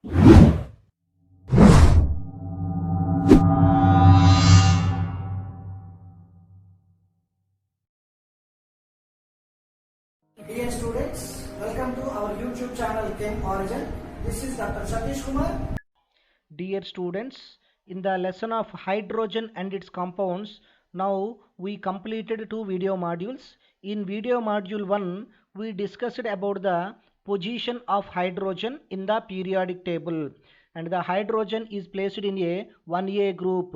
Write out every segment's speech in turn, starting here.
Dear students, welcome to our YouTube channel Chem Origin. This is Dr. Satish Kumar. Dear students, in the lesson of hydrogen and its compounds, now we completed two video modules. In video module 1, we discussed about the position of hydrogen in the periodic table, and the hydrogen is placed in a 1A group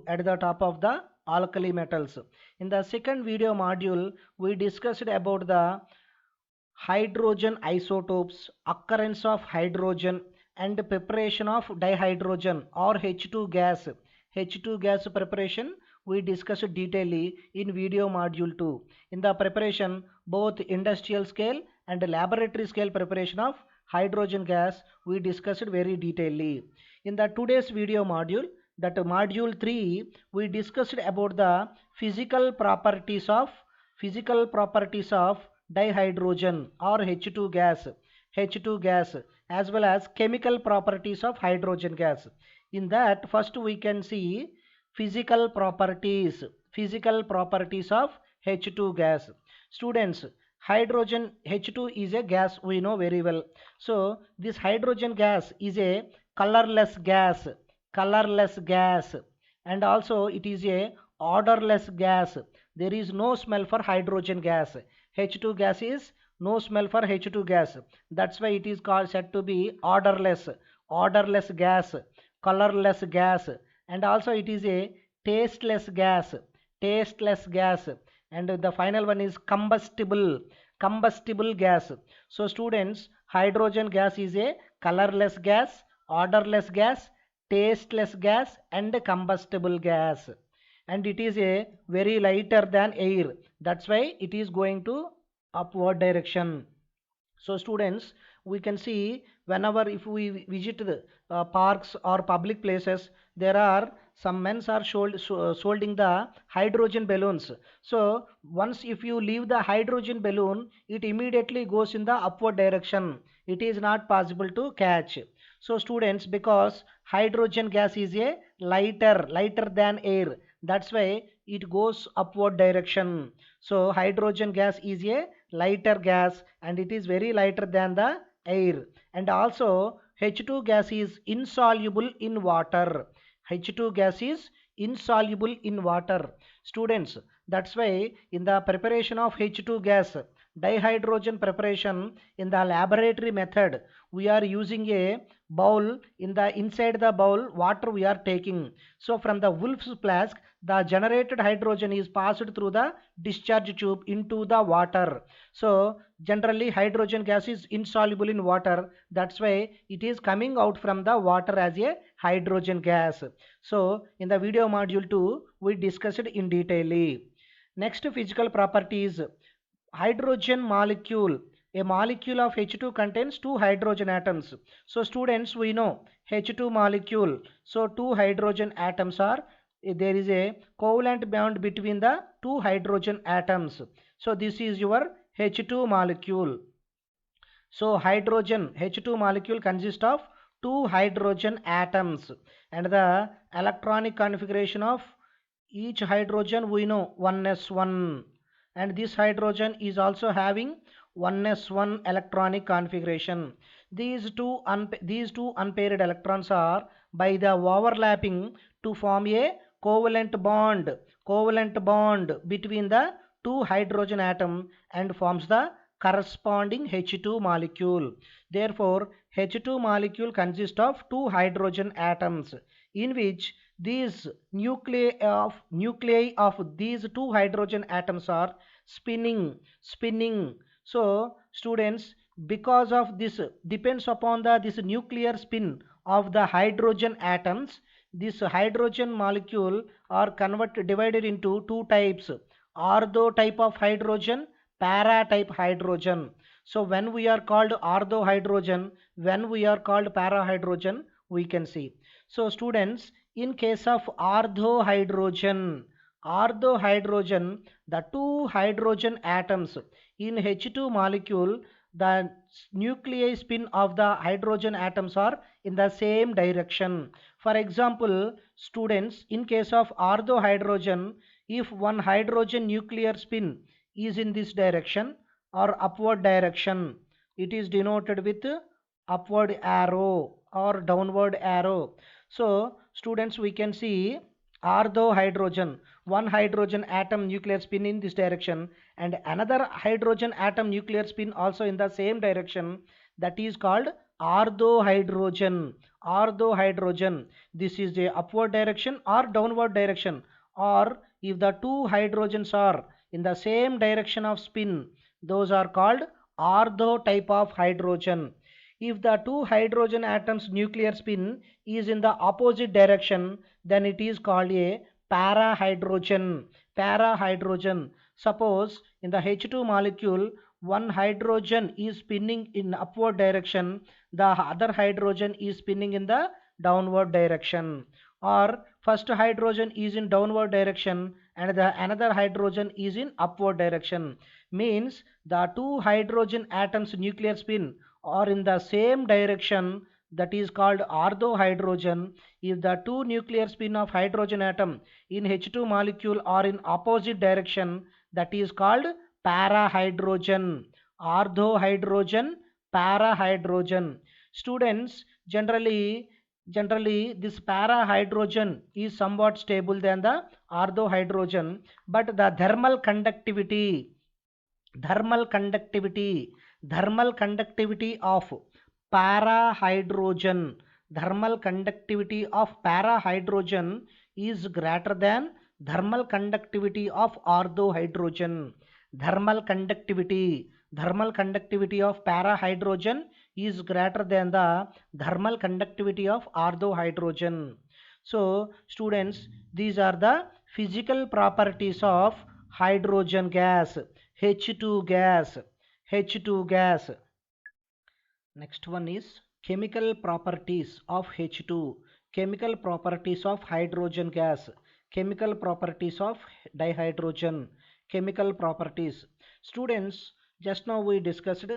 at the top of the alkali metals. In the second video module, we discussed about the hydrogen isotopes, occurrence of hydrogen, and preparation of dihydrogen or H2 gas. H2 gas preparation we discussed detailedly in video module 2. In the preparation, both industrial scale and laboratory scale preparation of hydrogen gas we discussed very detailedly. In the today's video module, that module 3, we discussed about the physical properties of dihydrogen or H2 gas as well as chemical properties of hydrogen gas. In that, first we can see physical properties of H2 gas. Students, hydrogen H2 is a gas we know very well. So this hydrogen gas is a colorless gas and also it is a odorless gas. There is no smell for hydrogen gas. H2 gas is no smell for H2 gas. That's why it is called said to be odorless gas, colorless gas, and also it is a tasteless gas, and the final one is combustible gas. So students, hydrogen gas is a colorless gas, odorless gas, tasteless gas, and combustible gas, and it is a very lighter than air. That's why it is going to upward direction. So students, we can see whenever if we visit the parks or public places, there are some men are holding the hydrogen balloons. So once if you leave the hydrogen balloon, it immediately goes in the upward direction. It is not possible to catch. So students, because hydrogen gas is a lighter than air, that's why it goes upward direction. So hydrogen gas is a lighter gas and it is very lighter than the air, and also H2 gas is insoluble in water. H2 gas is insoluble in water. Students, that's why in the preparation of H2 gas, dihydrogen preparation, in the laboratory method, we are using a bowl. In the inside the bowl, water we are taking. So from the Wolff's flask, the generated hydrogen is passed through the discharge tube into the water. So generally hydrogen gas is insoluble in water. That's why it is coming out from the water as a hydrogen gas. So in the video module 2, we discussed in detail. Next physical properties. Hydrogen molecule. A molecule of H2 contains two hydrogen atoms. So students, we know H2 molecule. So two hydrogen atoms are, there is a covalent bond between the two hydrogen atoms. So this is your H2 molecule. So hydrogen H2 molecule consists of two hydrogen atoms, and the electronic configuration of each hydrogen we know 1s1, and this hydrogen is also having 1s1 electronic configuration. These two unpaired electrons are by the overlapping to form a covalent bond between the two hydrogen atom and forms the corresponding H2 molecule. Therefore H2 molecule consists of two hydrogen atoms in which these nuclei of these two hydrogen atoms are spinning. So students, because of this depends upon the this nuclear spin of the hydrogen atoms, this hydrogen molecule are divided into two types: ortho type of hydrogen, para type hydrogen. So when we are called ortho hydrogen, when we are called para hydrogen, we can see. So students, in case of ortho hydrogen, the two hydrogen atoms In H2 molecule, the nuclei spin of the hydrogen atoms are in the same direction. For example, students, in case of orthohydrogen, if one hydrogen nuclear spin is in this direction or upward direction, it is denoted with upward arrow or downward arrow. So students, we can see orthohydrogen, one hydrogen atom nuclear spin in this direction and another hydrogen atom nuclear spin also in the same direction, that is called orthohydrogen. Orthohydrogen, this is the upward direction or downward direction, or if the two hydrogens are in the same direction of spin, those are called ortho type of hydrogen. If the two hydrogen atoms nuclear spin is in the opposite direction, then it is called a parahydrogen. Parahydrogen. Suppose in the H2 molecule, one hydrogen is spinning in upward direction, the other hydrogen is spinning in the downward direction. Or first hydrogen is in downward direction and the another hydrogen is in upward direction. Means the two hydrogen atoms nuclear spin are in the same direction, that is called orthohydrogen. If the two nuclear spin of hydrogen atom in H2 molecule are in opposite direction, that is called parahydrogen. Orthohydrogen, parahydrogen. Students, generally this parahydrogen is somewhat stable than the orthohydrogen, but the thermal conductivity thermal conductivity of parahydrogen thermal conductivity of parahydrogen is greater than thermal conductivity of orthohydrogen. Thermal conductivity of parahydrogen is greater than the thermal conductivity of orthohydrogen. So students, these are the physical properties of hydrogen gas, H2 gas. H2 gas. Next one is chemical properties of H2, chemical properties of hydrogen gas, chemical properties of dihydrogen, chemical properties. Students, just now we discussed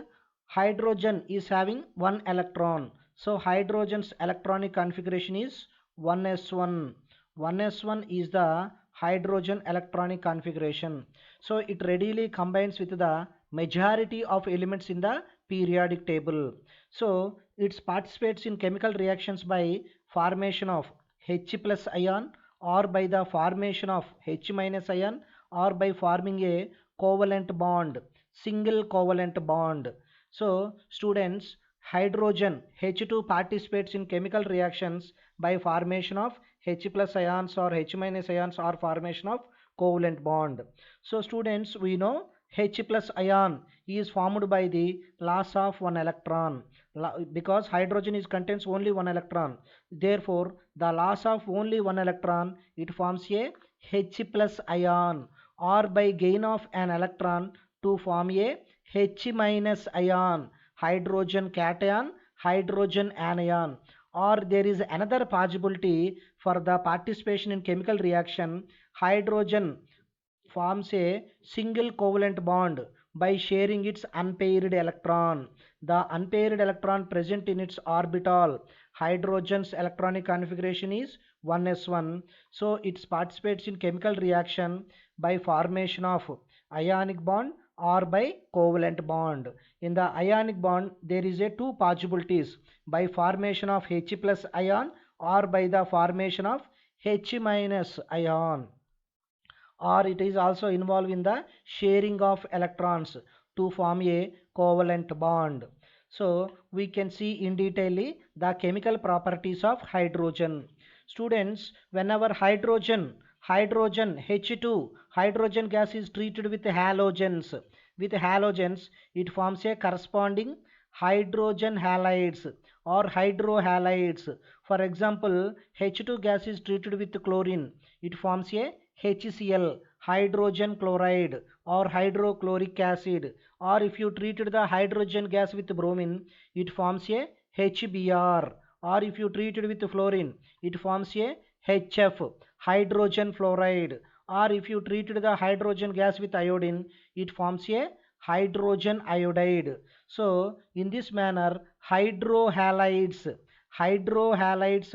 hydrogen is having one electron. So hydrogen's electronic configuration is 1s1. 1s1 is the hydrogen electronic configuration. So it readily combines with the majority of elements in the periodic table. So it participates in chemical reactions by formation of H plus ion or by the formation of H minus ion or by forming a covalent bond, single covalent bond. So students, hydrogen H2 participates in chemical reactions by formation of H plus ions or H minus ions or formation of covalent bond. So students, we know H plus ion is formed by the loss of one electron because hydrogen is contains only one electron. Therefore, the loss of only one electron, it forms a H plus ion, or by gain of an electron to form a H minus ion, hydrogen cation, hydrogen anion. Or there is another possibility for the participation in chemical reaction. Hydrogen forms a single covalent bond by sharing its unpaired electron. The unpaired electron present in its orbital, hydrogen's electronic configuration is 1s1. So it participates in chemical reaction by formation of ionic bond or by covalent bond. In the ionic bond, there is a two possibilities, by formation of H plus ion or by the formation of H minus ion, or it is also involved in the sharing of electrons to form a covalent bond. So we can see in detail the chemical properties of hydrogen. Students, whenever hydrogen H2 hydrogen gas is treated with halogens, it forms a corresponding hydrogen halides or hydrohalides. For example, H2 gas is treated with chlorine, it forms a HCl, hydrogen chloride or hydrochloric acid. Or if you treated the hydrogen gas with bromine, it forms a HBr. Or if you treated with fluorine, it forms a HF, hydrogen fluoride. Or if you treated the hydrogen gas with iodine, it forms a hydrogen iodide. So in this manner hydrohalides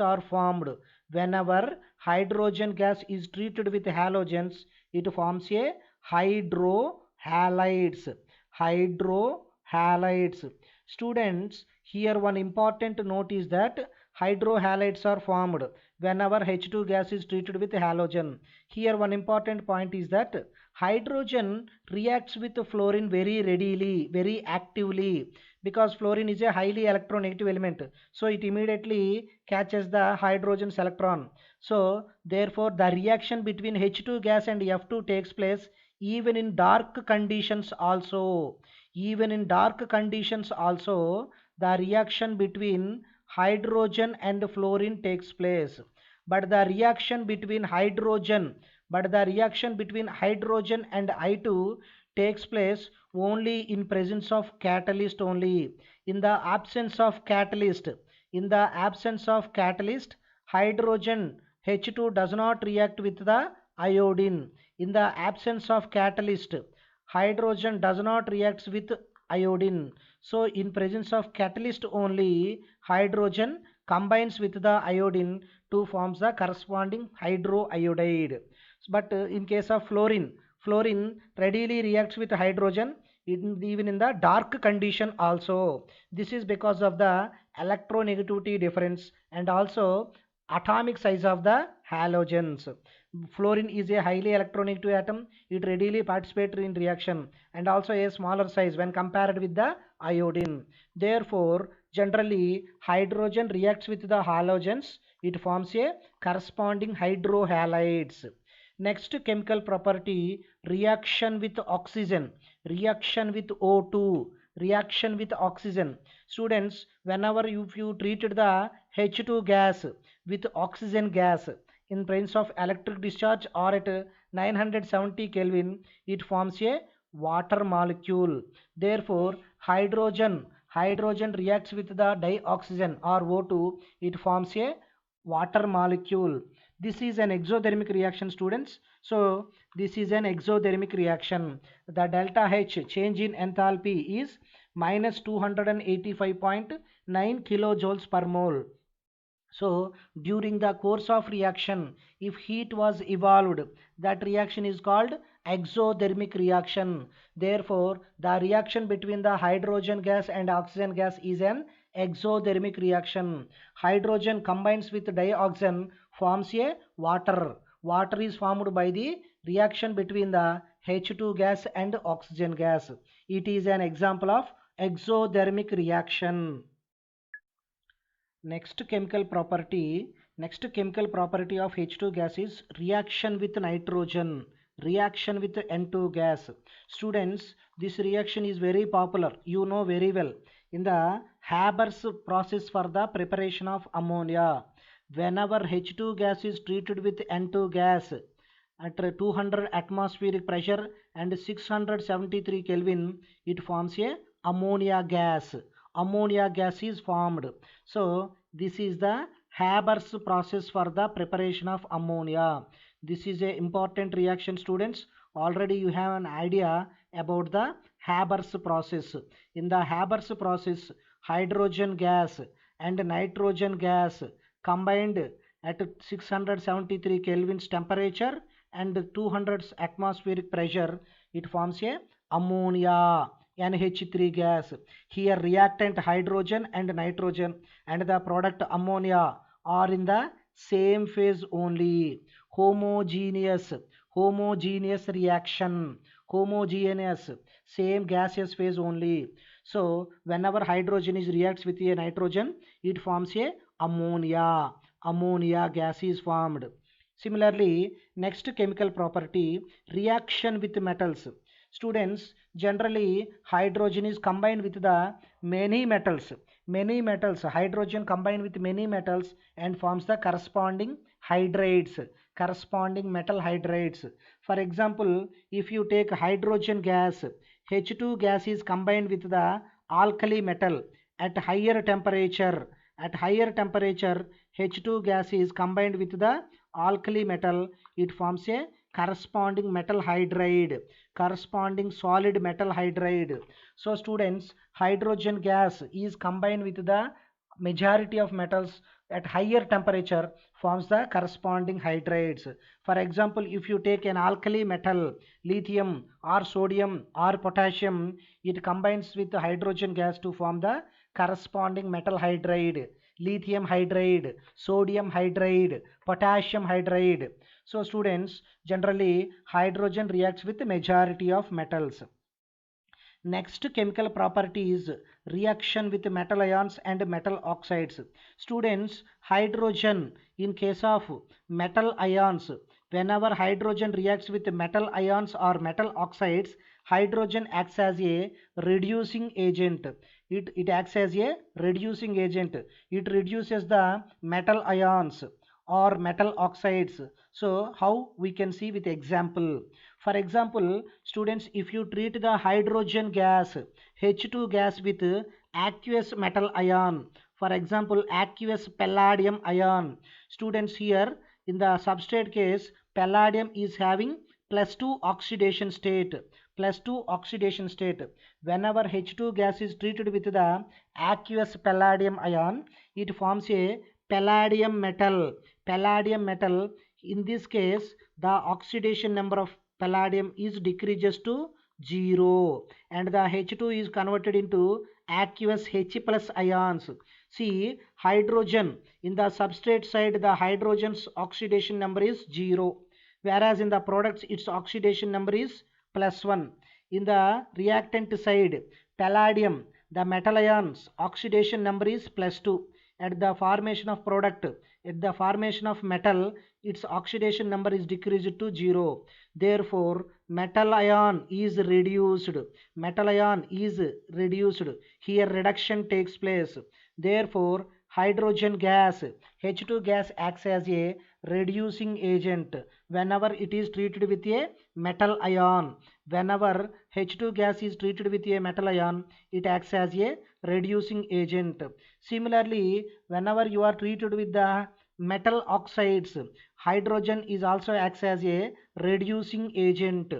are formed. Whenever hydrogen gas is treated with halogens, it forms a hydrohalides. Students, here one important note is that hydrohalides are formed whenever H2 gas is treated with halogen. Here one important point is that hydrogen reacts with fluorine very readily, very actively, because fluorine is a highly electronegative element. So it immediately catches the hydrogen's electron. So therefore the reaction between H2 gas and F2 takes place even in dark conditions also. Even in dark conditions also, the reaction between hydrogen and fluorine takes place. But the reaction between hydrogen and I2 takes place only in presence of catalyst only. In the absence of catalyst, hydrogen H2 does not react with the iodine. In the absence of catalyst, hydrogen does not react with iodine. So in presence of catalyst only, hydrogen combines with the iodine to form the corresponding hydroiodide. But in case of fluorine readily reacts with hydrogen even in the dark condition also. This is because of the electronegativity difference and also atomic size of the halogens. Fluorine is a highly electronegative atom. It readily participates in reaction and also a smaller size when compared with the iodine. Therefore, generally hydrogen reacts with the halogens. It forms a corresponding hydrohalides. Next chemical property, reaction with oxygen, reaction with O2, reaction with oxygen. Students, whenever you treated the H2 gas with oxygen gas in presence of electric discharge or at 970 Kelvin, it forms a water molecule. Therefore, hydrogen reacts with the dioxygen or O2, it forms a water molecule. This is an exothermic reaction, students. So this is an exothermic reaction. The delta H, change in enthalpy, is minus 285.9 kilojoules per mole. So during the course of reaction, if heat was evolved, that reaction is called exothermic reaction. Therefore, the reaction between the hydrogen gas and oxygen gas is an exothermic reaction. Hydrogen combines with dioxin, forms a water. Water is formed by the reaction between the H2 gas and oxygen gas. It is an example of exothermic reaction. Next chemical property of H2 gas is reaction with nitrogen, reaction with N2 gas. Students, this reaction is very popular, you know very well, in the Haber's process for the preparation of ammonia. Whenever H2 gas is treated with N2 gas at 200 atmospheric pressure and 673 Kelvin, it forms a ammonia gas. Ammonia gas is formed. So this is the Haber's process for the preparation of ammonia. This is a important reaction, students. Already you have an idea about the Haber's process. In the Haber's process, hydrogen gas and nitrogen gas combined at 673 Kelvin's temperature and 200 atmospheric pressure, it forms a ammonia, NH3 gas. Here reactant hydrogen and nitrogen and the product ammonia are in the same phase only. Homogeneous reaction, homogeneous, same gaseous phase only. So whenever hydrogen is reacts with a nitrogen, it forms a ammonia. Ammonia gas is formed. Similarly, next chemical property, reaction with metals. Students, generally hydrogen is combined with the many metals. Hydrogen combined with many metals and forms the corresponding hydrides, corresponding metal hydrides. For example, if you take hydrogen gas, H2 gas is combined with the alkali metal at higher temperature. At higher temperature, H2 gas is combined with the alkali metal. It forms a corresponding metal hydride, corresponding solid metal hydride. So students, hydrogen gas is combined with the majority of metals at higher temperature forms the corresponding hydrides. For example, if you take an alkali metal, lithium or sodium or potassium, it combines with the hydrogen gas to form the corresponding metal hydride, lithium hydride, sodium hydride, potassium hydride. So students, generally hydrogen reacts with the majority of metals. Next chemical property is reaction with metal ions and metal oxides. Students, hydrogen in case of metal ions, whenever hydrogen reacts with metal ions or metal oxides, hydrogen acts as a reducing agent. It acts as a reducing agent. It reduces the metal ions or metal oxides. So how we can see with example. For example, students, if you treat the hydrogen gas, H2 gas with aqueous metal ion, for example, aqueous palladium ion, students, here in the substrate case, palladium is having +2 oxidation state, +2 oxidation state. Whenever H2 gas is treated with the aqueous palladium ion, it forms a palladium metal. Palladium metal, in this case, the oxidation number of palladium is decreases to 0 and the H2 is converted into aqueous H plus ions. See, hydrogen in the substrate side, the hydrogen's oxidation number is 0, whereas in the products its oxidation number is +1. In the reactant side, palladium, the metal ions oxidation number is +2. At the formation of product, at the formation of metal, its oxidation number is decreased to 0. Therefore, metal ion is reduced. Metal ion is reduced. Here reduction takes place. Therefore, hydrogen gas, H2 gas, acts as a reducing agent whenever it is treated with a metal ion. Whenever H2 gas is treated with a metal ion, it acts as a reducing agent. Similarly, whenever you are treated with the metal oxides, hydrogen is also acts as a reducing agent.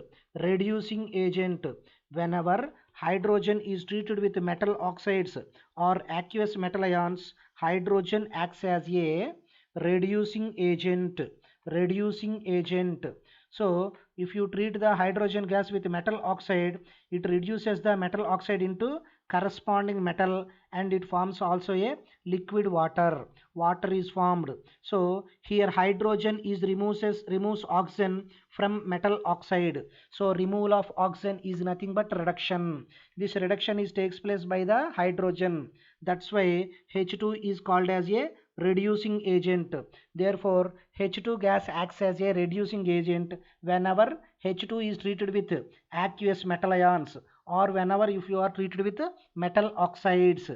Reducing agent. Whenever hydrogen is treated with metal oxides or aqueous metal ions, hydrogen acts as a reducing agent. Reducing agent. So if you treat the hydrogen gas with metal oxide, it reduces the metal oxide into corresponding metal and it forms also a liquid water. Water is formed. So here hydrogen is removes oxygen from metal oxide. So removal of oxygen is nothing but reduction. This reduction is takes place by the hydrogen. That's why H2 is called as a reducing agent. Therefore, H2 gas acts as a reducing agent whenever H2 is treated with aqueous metal ions or whenever if you are treated with metal oxides.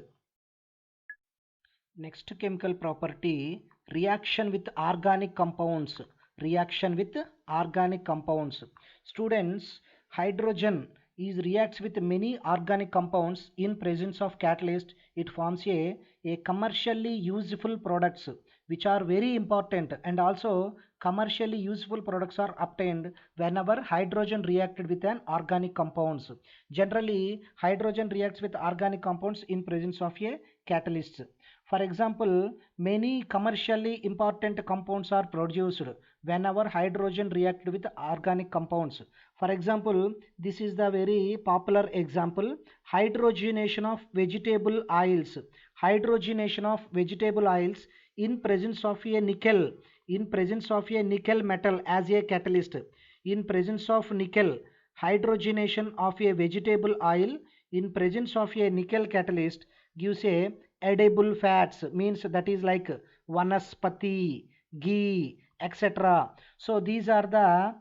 Next chemical property, reaction with organic compounds. Reaction with organic compounds. Students, hydrogen is reacts with many organic compounds in presence of catalyst. It forms a commercially useful products which are very important, and also commercially useful products are obtained whenever hydrogen reacted with an organic compounds. Generally, hydrogen reacts with organic compounds in presence of a catalyst. For example, many commercially important compounds are produced whenever hydrogen reacted with organic compounds. For example, this is the very popular example, hydrogenation of vegetable oils. Hydrogenation of vegetable oils in presence of a nickel, in presence of a nickel metal as a catalyst. In presence of nickel, hydrogenation of a vegetable oil in presence of a nickel catalyst gives a edible fats, means that is like vanaspati, ghee, etc. So these are the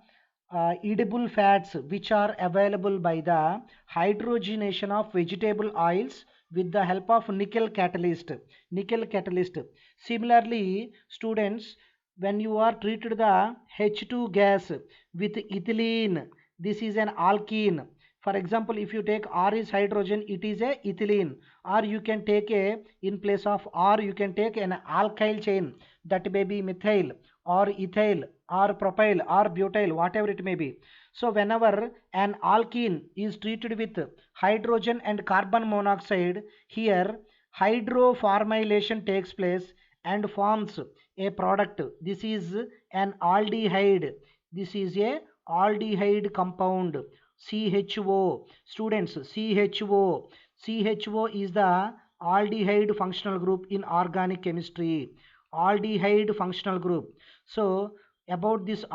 edible fats which are available by the hydrogenation of vegetable oils with the help of nickel catalyst. Nickel catalyst. Similarly, students, when you are treated the H2 gas with ethylene, this is an alkene. For example, if you take R is hydrogen, it is a ethylene. Or you can take a, in place of R, you can take an alkyl chain, that may be methyl or ethyl or propyl or butyl, whatever it may be. So whenever an alkene is treated with hydrogen and carbon monoxide, here hydroformylation takes place and forms a product. This is an aldehyde. This is a aldehyde compound, CHO. Students, CHO. CHO is the aldehyde functional group in organic chemistry. Aldehyde functional group. So about this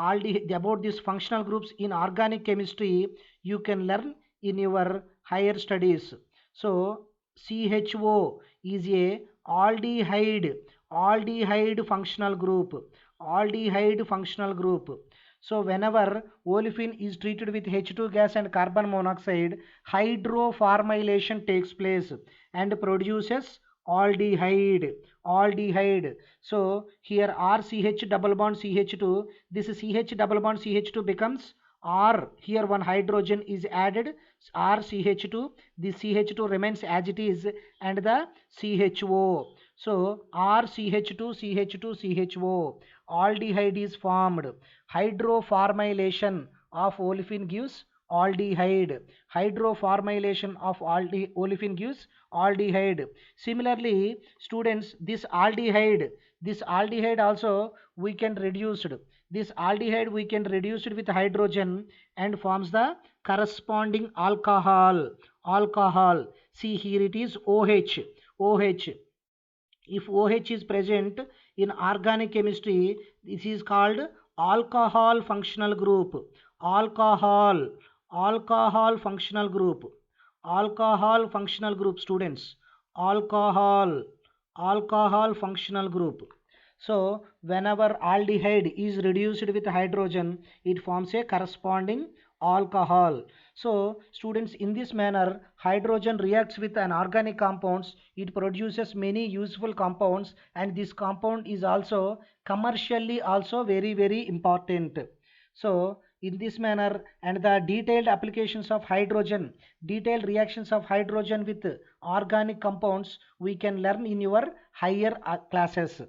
functional groups in organic chemistry you can learn in your higher studies. So CHO is a aldehyde functional group. Aldehyde functional group. So whenever olefin is treated with H2 gas and carbon monoxide, hydroformylation takes place and produces aldehyde. Aldehyde. So here RCH double bond CH2, this CH double bond CH2 becomes R. Here one hydrogen is added, RCH2. This CH2 remains as it is and the CHO. So RCH2 CH2 CHO. Aldehyde is formed. Hydroformylation of olefin gives aldehyde. Hydroformylation of olefin gives aldehyde. Similarly, students, this aldehyde also we can reduce it. This aldehyde we can reduce it with hydrogen and forms the corresponding alcohol. Alcohol. See here it is OH. OH. If OH is present in organic chemistry, this is called alcohol functional group. Alcohol. Alcohol functional group. Alcohol functional group, students. Alcohol. Alcohol functional group. So whenever aldehyde is reduced with hydrogen, it forms a corresponding alcohol. So students, in this manner hydrogen reacts with an organic compounds, it produces many useful compounds and this compound is also commercially also very important. So in this manner and the detailed applications of hydrogen, detailed reactions of hydrogen with organic compounds we can learn in your higher classes.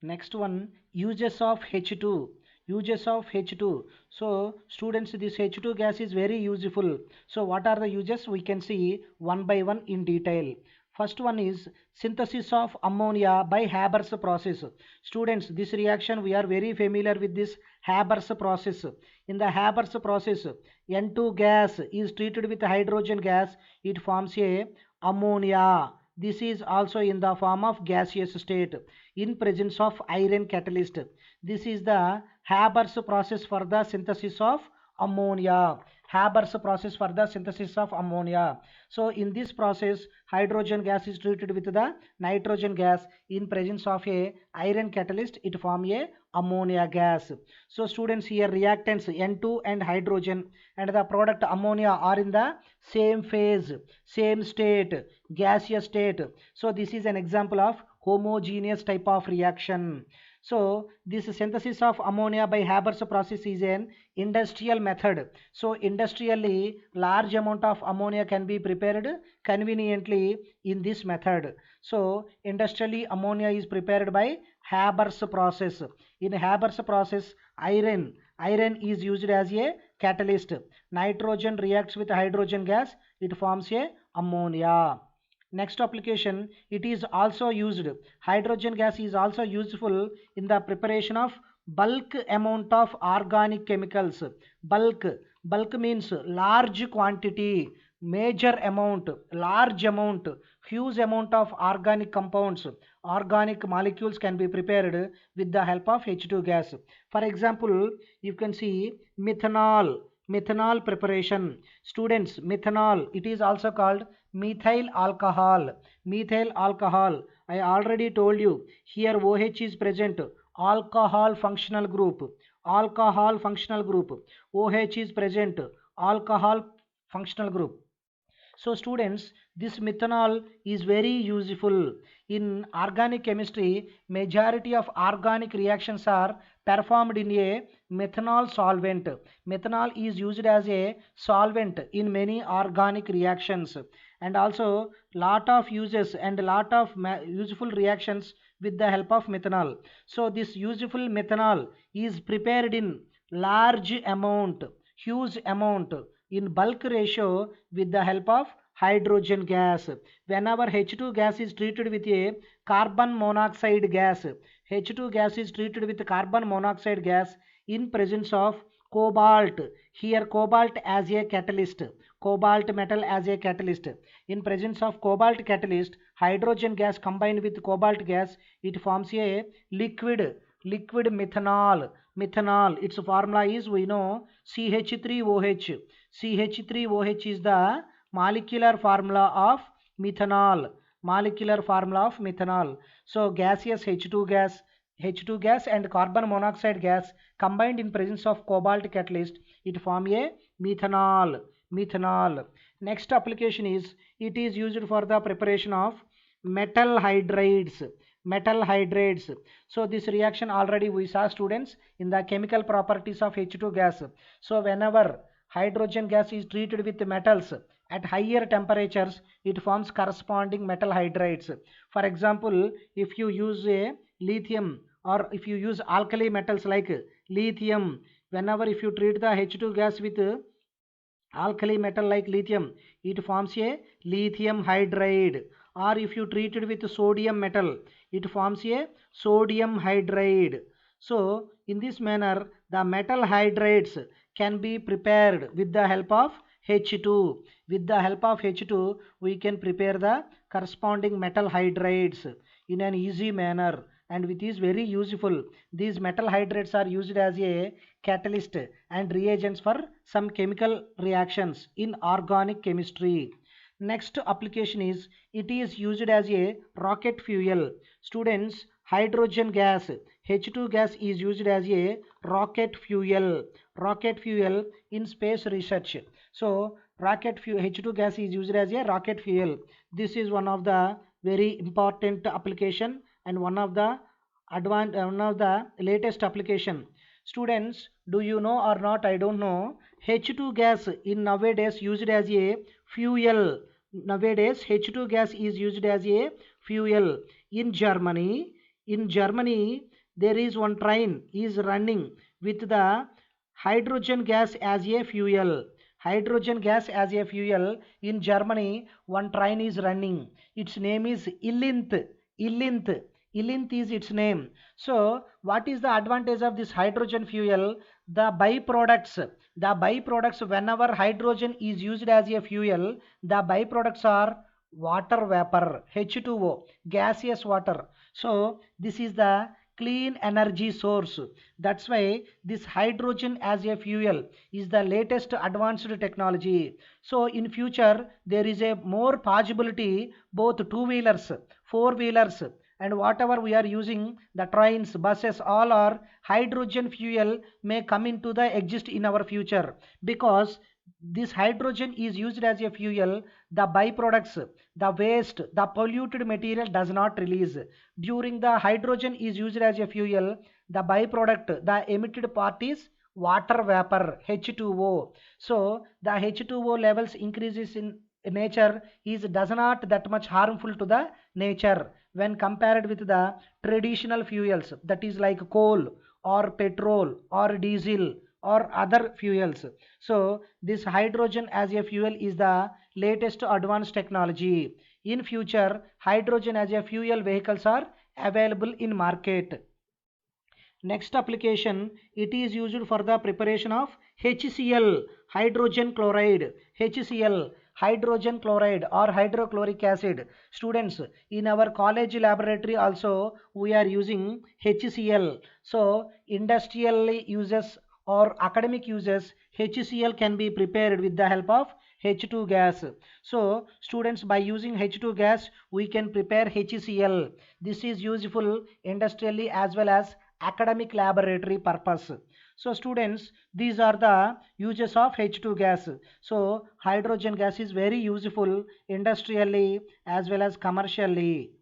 Next one, uses of H2. Uses of H2. So students, this H2 gas is very useful. So what are the uses? We can see one by one in detail. First one is synthesis of ammonia by Haber's process. Students, this reaction we are very familiar with this Haber's process. In the Haber's process, N2 gas is treated with hydrogen gas. It forms a ammonia. This is also in the form of gaseous state in presence of iron catalyst. This is the Haber's process for the synthesis of ammonia. Haber's process for the synthesis of ammonia. So in this process, hydrogen gas is treated with the nitrogen gas in presence of a iron catalyst. It forms a ammonia gas. So students, here reactants N2 and hydrogen and the product ammonia are in the same phase, same state, gaseous state. So this is an example of homogeneous type of reaction. So this synthesis of ammonia by Haber's process is an industrial method. So industrially large amount of ammonia can be prepared conveniently in this method. So industrially ammonia is prepared by Haber's process. In Haber's process, iron is used as a catalyst. Nitrogen reacts with hydrogen gas, it forms a ammonia. Next application, it is also used, hydrogen gas is also useful in the preparation of bulk amount of organic chemicals. Bulk means large quantity, major amount, large amount, huge amount of organic compounds, organic molecules can be prepared with the help of H2 gas. For example, you can see methanol preparation. Students, methanol, it is also called methyl alcohol. Methyl alcohol, I already told you, here OH is present, alcohol functional group. Alcohol functional group. OH is present, alcohol functional group. So students, this methanol is very useful. In organic chemistry, majority of organic reactions are performed in a methanol solvent. Methanol is used as a solvent in many organic reactions, and also lot of uses and lot of useful reactions with the help of methanol. So this useful methanol is prepared in large amount, huge amount, in bulk ratio with the help of hydrogen gas. Whenever H2 gas is treated with a carbon monoxide gas, H2 gas is treated with carbon monoxide gas in presence of cobalt. Here cobalt as a catalyst, cobalt metal as a catalyst. In presence of cobalt catalyst, hydrogen gas combined with cobalt gas, it forms a liquid methanol. Methanol, its formula is, we know, CH3OH. CH3OH is the molecular formula of methanol. Molecular formula of methanol. So gaseous H2 gas and carbon monoxide gas combined in presence of cobalt catalyst, it form a methanol. Methanol. Next application is, it is used for the preparation of metal hydrides. Metal hydrides. So this reaction already we saw, students, in the chemical properties of H2 gas. So whenever hydrogen gas is treated with metals at higher temperatures, it forms corresponding metal hydrides. For example, if you use a lithium, or if you use alkali metals like lithium, whenever if you treat the H2 gas with alkali metal like lithium, it forms a lithium hydride. Or if you treat it with sodium metal, it forms a sodium hydride. So in this manner, the metal hydrides can be prepared with the help of H2. With the help of H2, we can prepare the corresponding metal hydrides in an easy manner, and which is very useful. These metal hydrides are used as a catalyst and reagents for some chemical reactions in organic chemistry. Next application is, it is used as a rocket fuel. Students, hydrogen gas, H2 gas is used as a rocket fuel. Rocket fuel in space research. So rocket fuel, H2 gas is used as a rocket fuel. This is one of the very important application and one of the latest application. Students, do you know or not, I don't know, H2 gas in nowadays used as a fuel. Nowadays H2 gas is used as a fuel in Germany. In Germany, there is one train is running with the hydrogen gas as a fuel. Hydrogen gas as a fuel in Germany, one train is running. Its name is Ilinth. Ilinth. Ilinth is its name. So what is the advantage of this hydrogen fuel? The byproducts, whenever hydrogen is used as a fuel, the byproducts are water vapor, H2O, gaseous water. So this is the clean energy source. That's why this hydrogen as a fuel is the latest advanced technology. So in future, there is a more possibility, both two-wheelers, four-wheelers, and whatever we are using, the trains, buses, all are hydrogen fuel may come into the exist in our future, because this hydrogen is used as a fuel. The byproducts, the waste, the polluted material does not release. During the hydrogen is used as a fuel, the byproduct, the emitted part is water vapor, H2O. So the H2O levels increases in nature is does not that much harmful to the nature when compared with the traditional fuels, that is like coal or petrol or diesel or other fuels. So this hydrogen as a fuel is the latest advanced technology. In future, hydrogen as a fuel vehicles are available in market. Next application, it is used for the preparation of HCl, hydrogen chloride. HCl, hydrogen chloride or hydrochloric acid. Students, in our college laboratory also we are using HCl. So industrial uses or academic uses, HCl can be prepared with the help of H2 gas. So students, by using H2 gas we can prepare HCl. This is useful industrially as well as academic laboratory purpose. So students, these are the uses of H2 gas. So hydrogen gas is very useful industrially as well as commercially.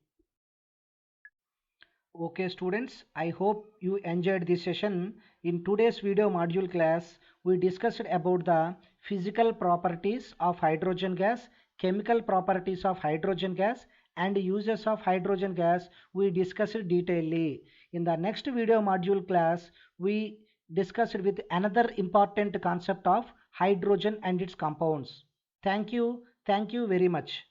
Okay students, I hope you enjoyed this session. In today's video module class, we discussed about the physical properties of hydrogen gas, chemical properties of hydrogen gas, and uses of hydrogen gas we discussed detailedly. In the next video module class, we discussed with another important concept of hydrogen and its compounds. Thank you very much.